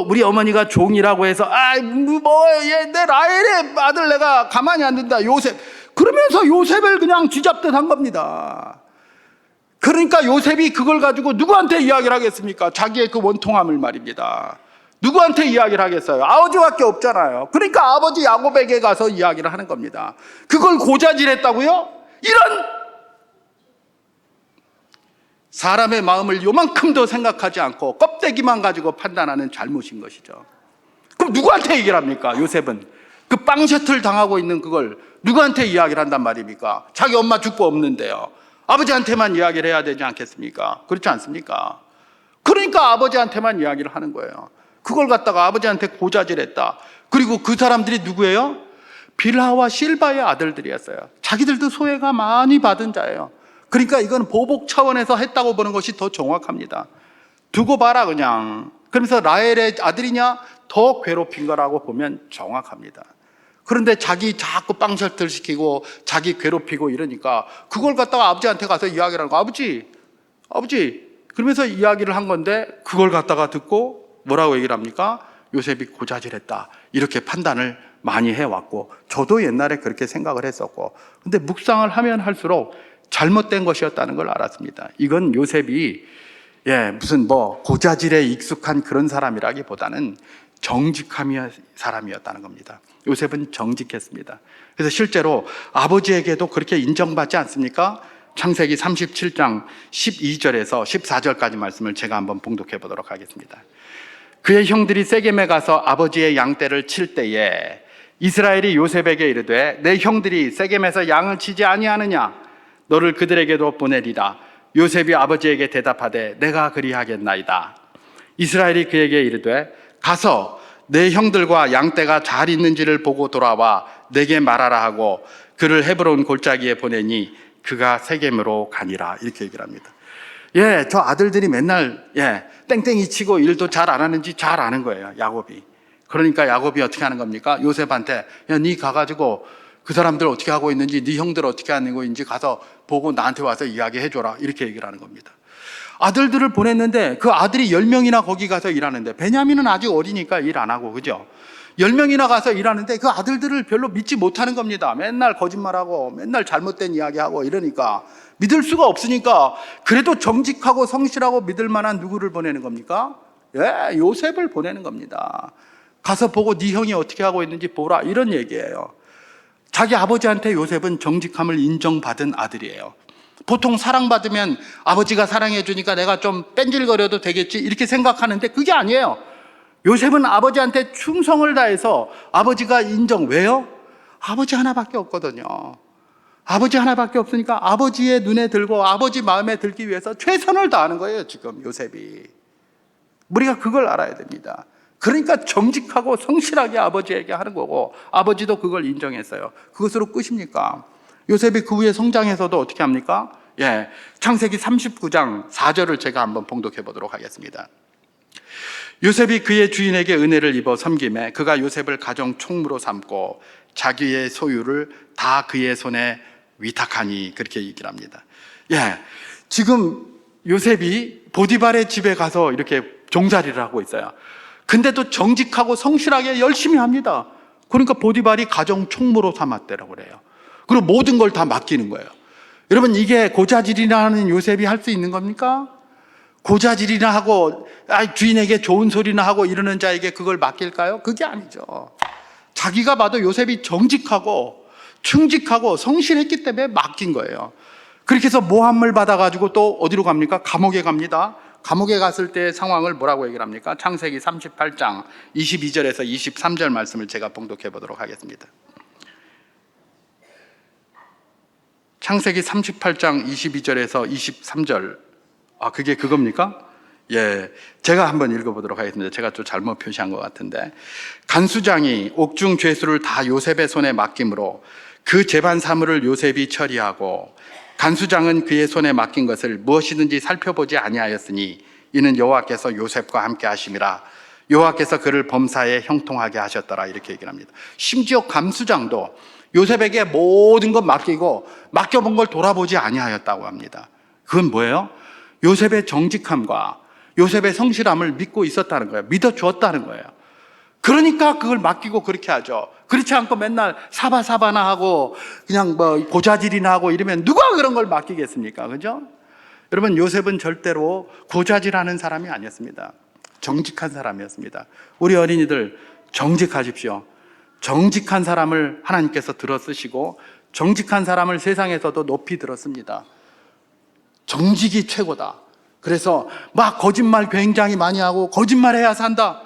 우리 어머니가 종이라고 해서 내 라헬의 아들 내가 가만히 안 둔다, 요셉. 그러면서 요셉을 그냥 쥐잡듯 한 겁니다. 그러니까 요셉이 그걸 가지고 누구한테 이야기를 하겠습니까? 자기의 그 원통함을 말입니다. 누구한테 이야기를 하겠어요? 아버지밖에 없잖아요. 그러니까 아버지 야곱에게 가서 이야기를 하는 겁니다. 그걸 고자질했다고요? 이런 사람의 마음을 요만큼도 생각하지 않고 껍데기만 가지고 판단하는 잘못인 것이죠. 그럼 누구한테 얘기를 합니까? 요셉은 그 빵 셔틀 당하고 있는 그걸 누구한테 이야기를 한단 말입니까? 자기 엄마 죽고 없는데요. 아버지한테만 이야기를 해야 되지 않겠습니까? 그렇지 않습니까? 그러니까 아버지한테만 이야기를 하는 거예요. 그걸 갖다가 아버지한테 고자질했다. 그리고 그 사람들이 누구예요? 빌하와 실바의 아들들이었어요. 자기들도 소외가 많이 받은 자예요. 그러니까 이건 보복 차원에서 했다고 보는 것이 더 정확합니다. 두고 봐라 그냥. 그러면서 라헬의 아들이냐? 더 괴롭힌 거라고 보면 정확합니다. 그런데 자기 자꾸 빵셔틀 시키고 자기 괴롭히고 이러니까 그걸 갖다가 아버지한테 가서 이야기를 하는 거. 아버지 그러면서 이야기를 한 건데 그걸 갖다가 듣고 뭐라고 얘기를 합니까? 요셉이 고자질했다 이렇게 판단을 많이 해왔고 저도 옛날에 그렇게 생각을 했었고 근데 묵상을 하면 할수록 잘못된 것이었다는 걸 알았습니다. 이건 요셉이 무슨 고자질에 익숙한 그런 사람이라기보다는 정직함의 사람이었다는 겁니다. 요셉은 정직했습니다. 그래서 실제로 아버지에게도 그렇게 인정받지 않습니까? 창세기 37장 12절에서 14절까지 말씀을 제가 한번 봉독해 보도록 하겠습니다. 그의 형들이 세겜에 가서 아버지의 양떼를 칠 때에 이스라엘이 요셉에게 이르되 내 형들이 세겜에서 양을 치지 아니하느냐 너를 그들에게도 보내리라. 요셉이 아버지에게 대답하되 내가 그리하겠나이다. 이스라엘이 그에게 이르되 가서 내 형들과 양떼가 잘 있는지를 보고 돌아와 내게 말하라 하고 그를 헤브론 골짜기에 보내니 그가 세겜으로 가니라. 이렇게 얘기를 합니다. 저 아들들이 맨날 땡땡이 치고 일도 잘 안 하는지 잘 아는 거예요, 야곱이. 그러니까 야곱이 어떻게 하는 겁니까? 요셉한테 네 가가지고 그 사람들 어떻게 하고 있는지 네 형들 어떻게 하는 거인지 가서 보고 나한테 와서 이야기해줘라. 이렇게 얘기를 하는 겁니다. 아들들을 보냈는데 그 아들이 10명이나 거기 가서 일하는데 베냐민은 아직 어리니까 일 안 하고 그죠? 10명이나 가서 일하는데 그 아들들을 별로 믿지 못하는 겁니다. 맨날 거짓말하고 맨날 잘못된 이야기하고 이러니까 믿을 수가 없으니까 그래도 정직하고 성실하고 믿을 만한 누구를 보내는 겁니까? 요셉을 보내는 겁니다. 가서 보고 네 형이 어떻게 하고 있는지 보라 이런 얘기예요. 자기 아버지한테 요셉은 정직함을 인정받은 아들이에요. 보통 사랑받으면 아버지가 사랑해 주니까 내가 좀 뺀질거려도 되겠지 이렇게 생각하는데 그게 아니에요. 요셉은 아버지한테 충성을 다해서 아버지가 인정. 왜요? 아버지 하나밖에 없거든요. 아버지 하나밖에 없으니까 아버지의 눈에 들고 아버지 마음에 들기 위해서 최선을 다하는 거예요. 지금 요셉이. 우리가 그걸 알아야 됩니다. 그러니까 정직하고 성실하게 아버지에게 하는 거고 아버지도 그걸 인정했어요. 그것으로 끝입니까? 요셉이 그 후에 성장해서도 어떻게 합니까? 창세기 39장 4절을 제가 한번 봉독해 보도록 하겠습니다. 요셉이 그의 주인에게 은혜를 입어 섬김에 그가 요셉을 가정 총무로 삼고 자기의 소유를 다 그의 손에 위탁하니 그렇게 얘기를 합니다. 지금 요셉이 보디발의 집에 가서 이렇게 종살이를 하고 있어요. 근데도 정직하고 성실하게 열심히 합니다. 그러니까 보디발이 가정 총무로 삼았대라고 그래요. 그리고 모든 걸 다 맡기는 거예요. 여러분 이게 고자질이나 하는 요셉이 할 수 있는 겁니까? 고자질이나 하고 주인에게 좋은 소리나 하고 이러는 자에게 그걸 맡길까요? 그게 아니죠. 자기가 봐도 요셉이 정직하고 충직하고 성실했기 때문에 맡긴 거예요. 그렇게 해서 모함을 받아가지고 또 어디로 갑니까? 감옥에 갑니다. 감옥에 갔을 때 상황을 뭐라고 얘기를 합니까? 창세기 38장 22절에서 23절 말씀을 제가 봉독해 보도록 하겠습니다. 창세기 38장 22절에서 23절. 그게 그겁니까? 제가 한번 읽어보도록 하겠습니다. 제가 좀 잘못 표시한 것 같은데. 간수장이 옥중 죄수를 다 요셉의 손에 맡김으로 그 재반 사물을 요셉이 처리하고 간수장은 그의 손에 맡긴 것을 무엇이든지 살펴보지 아니하였으니 이는 여호와께서 요셉과 함께 하심이라. 여호와께서 그를 범사에 형통하게 하셨더라. 이렇게 얘기를 합니다. 심지어 간수장도 요셉에게 모든 것 맡기고 맡겨본 걸 돌아보지 아니하였다고 합니다. 그건 뭐예요? 요셉의 정직함과 요셉의 성실함을 믿고 있었다는 거예요. 믿어주었다는 거예요. 그러니까 그걸 맡기고 그렇게 하죠. 그렇지 않고 맨날 사바사바나 하고 그냥 고자질이나 하고 이러면 누가 그런 걸 맡기겠습니까? 그죠? 여러분 요셉은 절대로 고자질하는 사람이 아니었습니다. 정직한 사람이었습니다. 우리 어린이들 정직하십시오. 정직한 사람을 하나님께서 들어 쓰시고 정직한 사람을 세상에서도 높이 들었습니다. 정직이 최고다. 그래서 막 거짓말 굉장히 많이 하고 거짓말해야 산다.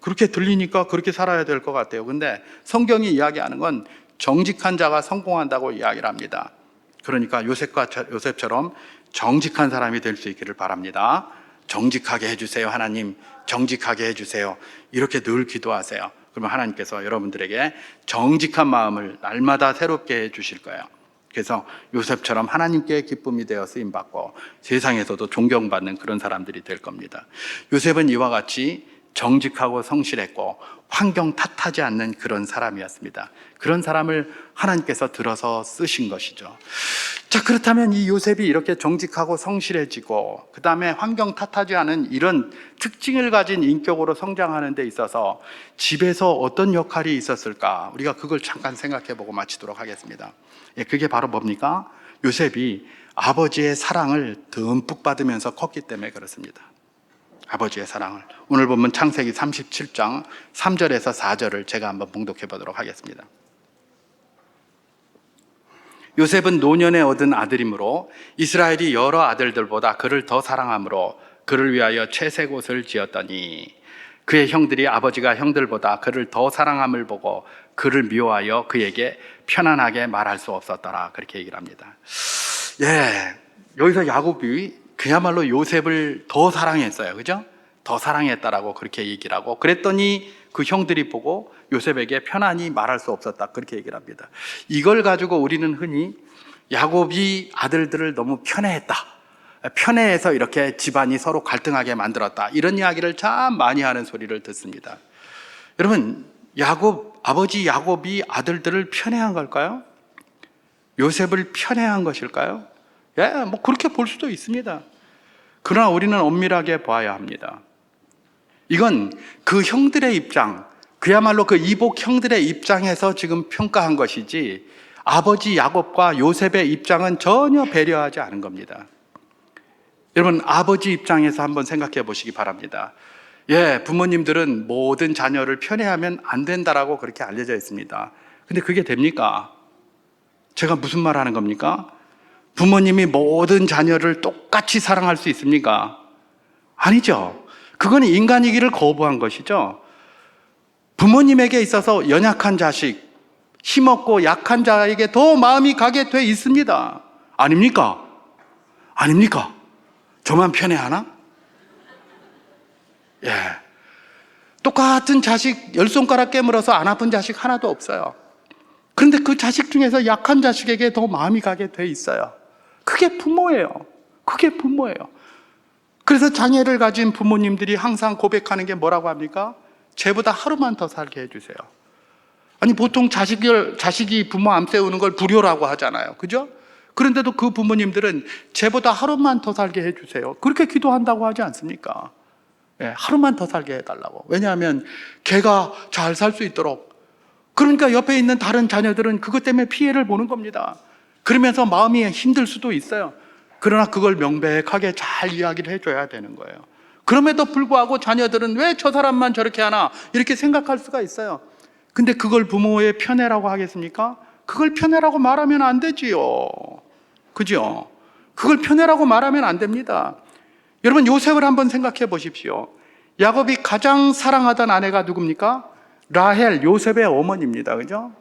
그렇게 들리니까 그렇게 살아야 될 것 같아요. 근데 성경이 이야기하는 건 정직한 자가 성공한다고 이야기를 합니다. 그러니까 요셉처럼 정직한 사람이 될 수 있기를 바랍니다. 정직하게 해주세요. 하나님 정직하게 해주세요. 이렇게 늘 기도하세요. 그러면 하나님께서 여러분들에게 정직한 마음을 날마다 새롭게 해주실 거예요. 그래서 요셉처럼 하나님께 기쁨이 되어 쓰임받고 세상에서도 존경받는 그런 사람들이 될 겁니다. 요셉은 이와 같이 정직하고 성실했고 환경 탓하지 않는 그런 사람이었습니다. 그런 사람을 하나님께서 들어서 쓰신 것이죠. 자, 그렇다면 이 요셉이 이렇게 정직하고 성실해지고 그 다음에 환경 탓하지 않은 이런 특징을 가진 인격으로 성장하는 데 있어서 집에서 어떤 역할이 있었을까? 우리가 그걸 잠깐 생각해보고 마치도록 하겠습니다. 그게 바로 뭡니까? 요셉이 아버지의 사랑을 듬뿍 받으면서 컸기 때문에 그렇습니다. 아버지의 사랑을. 오늘 보면 창세기 37장 3절에서 4절을 제가 한번 봉독해 보도록 하겠습니다. 요셉은 노년에 얻은 아들이므로 이스라엘이 여러 아들들보다 그를 더 사랑하므로 그를 위하여 채색 옷을 지었더니 그의 형들이 아버지가 형들보다 그를 더 사랑함을 보고 그를 미워하여 그에게 편안하게 말할 수 없었더라. 그렇게 얘기를 합니다. 여기서 야곱이 그야말로 요셉을 더 사랑했어요. 그죠? 더 사랑했다라고 그렇게 얘기를 하고, 그랬더니 그 형들이 보고 요셉에게 편안히 말할 수 없었다. 그렇게 얘기를 합니다. 이걸 가지고 우리는 흔히 야곱이 아들들을 너무 편애했다. 편애해서 이렇게 집안이 서로 갈등하게 만들었다. 이런 이야기를 참 많이 하는 소리를 듣습니다. 여러분, 아버지 야곱이 아들들을 편애한 걸까요? 요셉을 편애한 것일까요? 그렇게 볼 수도 있습니다. 그러나 우리는 엄밀하게 봐야 합니다. 이건 그 형들의 입장, 그야말로 그 이복 형들의 입장에서 지금 평가한 것이지 아버지 야곱과 요셉의 입장은 전혀 배려하지 않은 겁니다. 여러분, 아버지 입장에서 한번 생각해 보시기 바랍니다. 부모님들은 모든 자녀를 편애하면 안 된다라고 그렇게 알려져 있습니다. 근데 그게 됩니까? 제가 무슨 말 하는 겁니까? 부모님이 모든 자녀를 똑같이 사랑할 수 있습니까? 아니죠. 그건 인간이기를 거부한 것이죠. 부모님에게 있어서 연약한 자식, 힘없고 약한 자에게 더 마음이 가게 돼 있습니다. 아닙니까? 아닙니까? 저만 편애하나? 똑같은 자식 10손가락 깨물어서 안 아픈 자식 하나도 없어요. 그런데 그 자식 중에서 약한 자식에게 더 마음이 가게 돼 있어요. 그게 부모예요. 그게 부모예요. 그래서 장애를 가진 부모님들이 항상 고백하는 게 뭐라고 합니까? 쟤보다 하루만 더 살게 해주세요. 아니, 보통 자식이 부모 암 세우는 걸 불효라고 하잖아요. 그죠? 그런데도 그 부모님들은 쟤보다 하루만 더 살게 해주세요. 그렇게 기도한다고 하지 않습니까? 하루만 더 살게 해달라고. 왜냐하면 걔가 잘 살 수 있도록. 그러니까 옆에 있는 다른 자녀들은 그것 때문에 피해를 보는 겁니다. 그러면서 마음이 힘들 수도 있어요. 그러나 그걸 명백하게 잘 이야기를 해줘야 되는 거예요. 그럼에도 불구하고 자녀들은 왜 저 사람만 저렇게 하나 이렇게 생각할 수가 있어요. 근데 그걸 부모의 편애라고 하겠습니까? 그걸 편애라고 말하면 안 되지요. 그죠? 그걸 편애라고 말하면 안 됩니다. 여러분, 요셉을 한번 생각해 보십시오. 야곱이 가장 사랑하던 아내가 누굽니까? 라헬, 요셉의 어머니입니다. 그죠?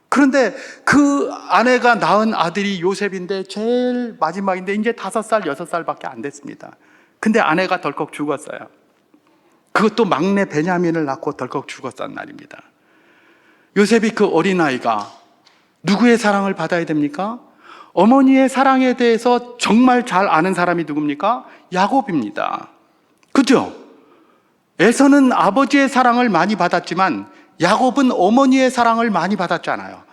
그런데 그 아내가 낳은 아들이 요셉인데 제일 마지막인데 이제 5살, 6살밖에 안 됐습니다. 근데 아내가 덜컥 죽었어요. 그것도 막내 베냐민을 낳고 덜컥 죽었던 날입니다. 요셉이 그 어린아이가 누구의 사랑을 받아야 됩니까? 어머니의 사랑에 대해서 정말 잘 아는 사람이 누굽니까? 야곱입니다. 그죠? 에서는 아버지의 사랑을 많이 받았지만 야곱은 어머니의 사랑을 많이 받았잖아요.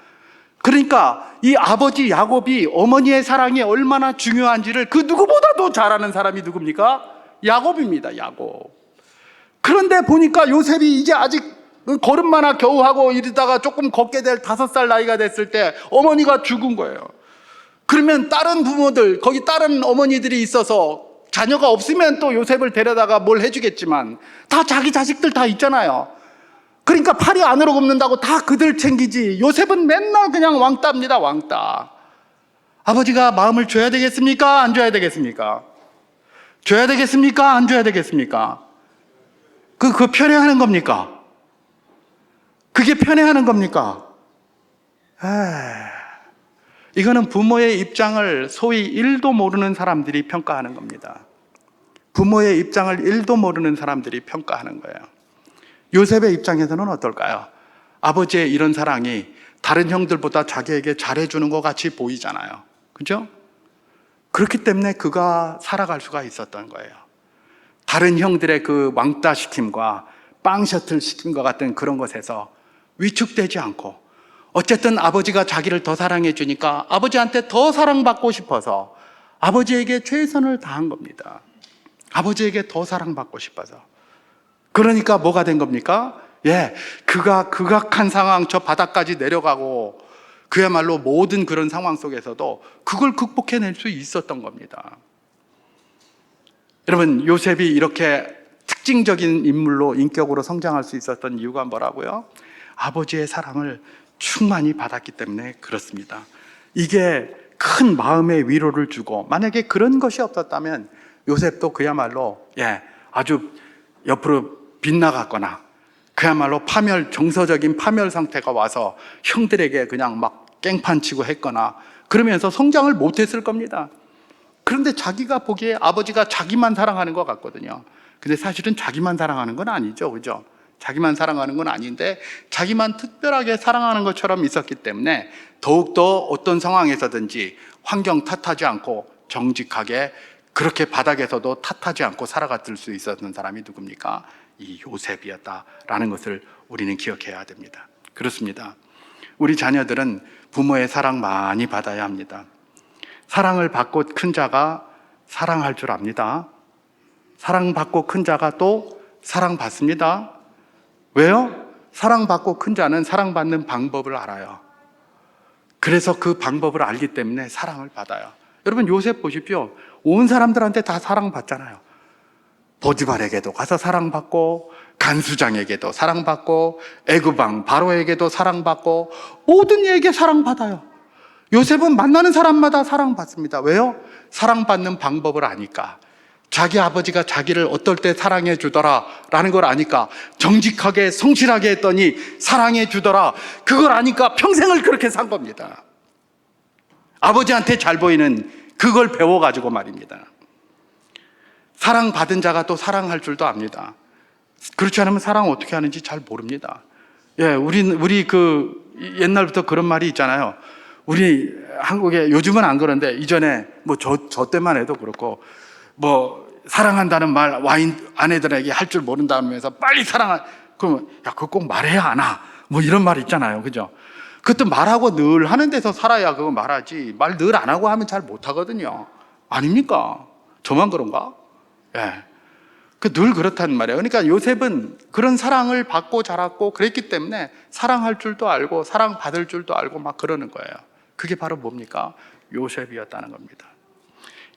그러니까 이 아버지 야곱이 어머니의 사랑이 얼마나 중요한지를 그 누구보다도 잘 아는 사람이 누굽니까? 야곱입니다. 야곱. 그런데 보니까 요셉이 이제 아직 걸음마나 겨우 하고 이러다가 조금 걷게 될 5살 나이가 됐을 때 어머니가 죽은 거예요. 그러면 다른 부모들, 거기 다른 어머니들이 있어서 자녀가 없으면 또 요셉을 데려다가 뭘 해주겠지만 다 자기 자식들 다 있잖아요. 그러니까 팔이 안으로 굽는다고 다 그들 챙기지. 요셉은 맨날 그냥 왕따입니다. 왕따. 아버지가 마음을 줘야 되겠습니까? 안 줘야 되겠습니까? 줘야 되겠습니까? 안 줘야 되겠습니까? 그거 편애하는 겁니까? 그게 편애하는 겁니까? 이거는 부모의 입장을 소위 1도 모르는 사람들이 평가하는 겁니다. 부모의 입장을 1도 모르는 사람들이 평가하는 거예요. 요셉의 입장에서는 어떨까요? 아버지의 이런 사랑이 다른 형들보다 자기에게 잘해주는 것 같이 보이잖아요. 그죠? 그렇기 때문에 그가 살아갈 수가 있었던 거예요. 다른 형들의 그 왕따시킴과 빵 셔틀 시킨 것 같은 그런 것에서 위축되지 않고, 어쨌든 아버지가 자기를 더 사랑해 주니까 아버지한테 더 사랑받고 싶어서 아버지에게 최선을 다한 겁니다. 아버지에게 더 사랑받고 싶어서. 그러니까 뭐가 된 겁니까? 그가 극악한 상황, 저 바닥까지 내려가고 그야말로 모든 그런 상황 속에서도 그걸 극복해낼 수 있었던 겁니다. 여러분, 요셉이 이렇게 특징적인 인물로 인격으로 성장할 수 있었던 이유가 뭐라고요? 아버지의 사랑을 충만히 받았기 때문에 그렇습니다. 이게 큰 마음의 위로를 주고, 만약에 그런 것이 없었다면 요셉도 그야말로 아주 옆으로 빗나갔거나 그야말로 정서적인 파멸 상태가 와서 형들에게 그냥 막 깽판치고 했거나 그러면서 성장을 못했을 겁니다. 그런데 자기가 보기에 아버지가 자기만 사랑하는 것 같거든요. 근데 사실은 자기만 사랑하는 건 아니죠, 그죠? 자기만 사랑하는 건 아닌데 자기만 특별하게 사랑하는 것처럼 있었기 때문에 더욱더 어떤 상황에서든지 환경 탓하지 않고 정직하게, 그렇게 바닥에서도 탓하지 않고 살아갔을 수 있었던 사람이 누굽니까? 이 요셉이었다라는 것을 우리는 기억해야 됩니다. 그렇습니다. 우리 자녀들은 부모의 사랑 많이 받아야 합니다. 사랑을 받고 큰 자가 사랑할 줄 압니다. 사랑받고 큰 자가 또 사랑받습니다. 왜요? 사랑받고 큰 자는 사랑받는 방법을 알아요. 그래서 그 방법을 알기 때문에 사랑을 받아요. 여러분, 요셉 보십시오. 온 사람들한테 다 사랑받잖아요. 보디발에게도 가서 사랑받고, 간수장에게도 사랑받고, 애굽왕 바로에게도 사랑받고, 모든 이에게 사랑받아요. 요셉은 만나는 사람마다 사랑받습니다. 왜요? 사랑받는 방법을 아니까. 자기 아버지가 자기를 어떨 때 사랑해 주더라 라는 걸 아니까, 정직하게 성실하게 했더니 사랑해 주더라, 그걸 아니까 평생을 그렇게 산 겁니다. 아버지한테 잘 보이는 그걸 배워가지고 말입니다. 사랑받은 자가 또 사랑할 줄도 압니다. 그렇지 않으면 사랑 어떻게 하는지 잘 모릅니다. 우리 옛날부터 그런 말이 있잖아요. 우리 한국에, 요즘은 안 그런데 이전에 저 때만 해도 그렇고, 사랑한다는 말 와인 아내들에게 할 줄 모른다면서 빨리 그러면 그거 꼭 말해야 하나? 이런 말 있잖아요. 그죠? 그것도 말하고 늘 하는 데서 살아야 그거 말하지, 말 늘 안 하고 하면 잘 못하거든요. 아닙니까? 저만 그런가? 늘 그렇단 말이에요. 그러니까 요셉은 그런 사랑을 받고 자랐고 그랬기 때문에 사랑할 줄도 알고 사랑받을 줄도 알고 막 그러는 거예요. 그게 바로 뭡니까? 요셉이었다는 겁니다.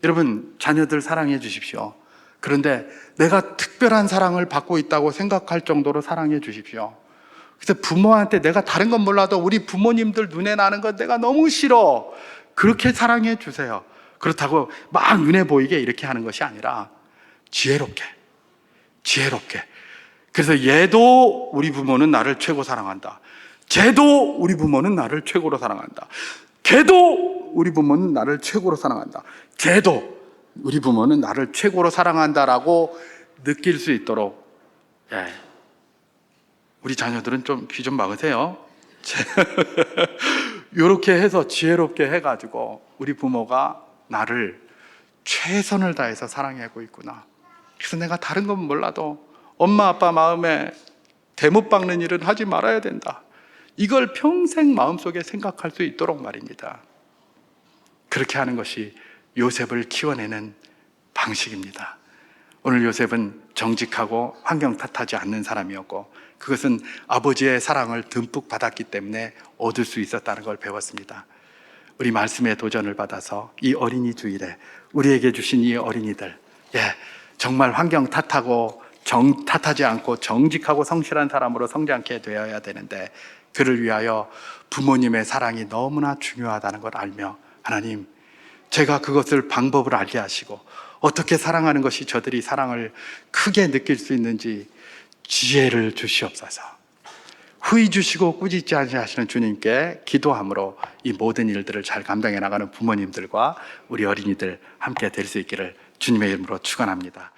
여러분, 자녀들 사랑해 주십시오. 그런데 내가 특별한 사랑을 받고 있다고 생각할 정도로 사랑해 주십시오. 그래서 부모한테 내가 다른 건 몰라도 우리 부모님들 눈에 나는 건 내가 너무 싫어, 그렇게 사랑해 주세요. 그렇다고 막 눈에 보이게 이렇게 하는 것이 아니라 지혜롭게. 그래서 얘도 우리 부모는 나를 최고 사랑한다, 쟤도 우리 부모는 나를 최고로 사랑한다, 걔도 우리 부모는 나를 최고로 사랑한다, 쟤도 우리 부모는 나를 최고로 사랑한다라고 느낄 수 있도록, 우리 자녀들은 좀 귀 좀 막으세요. 이렇게 해서 지혜롭게 해가지고 우리 부모가 나를 최선을 다해서 사랑하고 있구나. 그래서 내가 다른 건 몰라도 엄마 아빠 마음에 대못 박는 일은 하지 말아야 된다, 이걸 평생 마음속에 생각할 수 있도록 말입니다. 그렇게 하는 것이 요셉을 키워내는 방식입니다. 오늘 요셉은 정직하고 환경 탓하지 않는 사람이었고, 그것은 아버지의 사랑을 듬뿍 받았기 때문에 얻을 수 있었다는 걸 배웠습니다. 우리 말씀의 도전을 받아서 이 어린이 주일에 우리에게 주신 이 어린이들, 정말 환경 탓하지 않고 정직하고 성실한 사람으로 성장케 되어야 되는데, 그를 위하여 부모님의 사랑이 너무나 중요하다는 걸 알며, 하나님, 제가 그것을 방법을 알게 하시고 어떻게 사랑하는 것이 저들이 사랑을 크게 느낄 수 있는지 지혜를 주시옵소서. 후히 주시고 꾸짖지 아니하시는 주님께 기도함으로 이 모든 일들을 잘 감당해 나가는 부모님들과 우리 어린이들 함께 될 수 있기를 주님의 이름으로 축원합니다.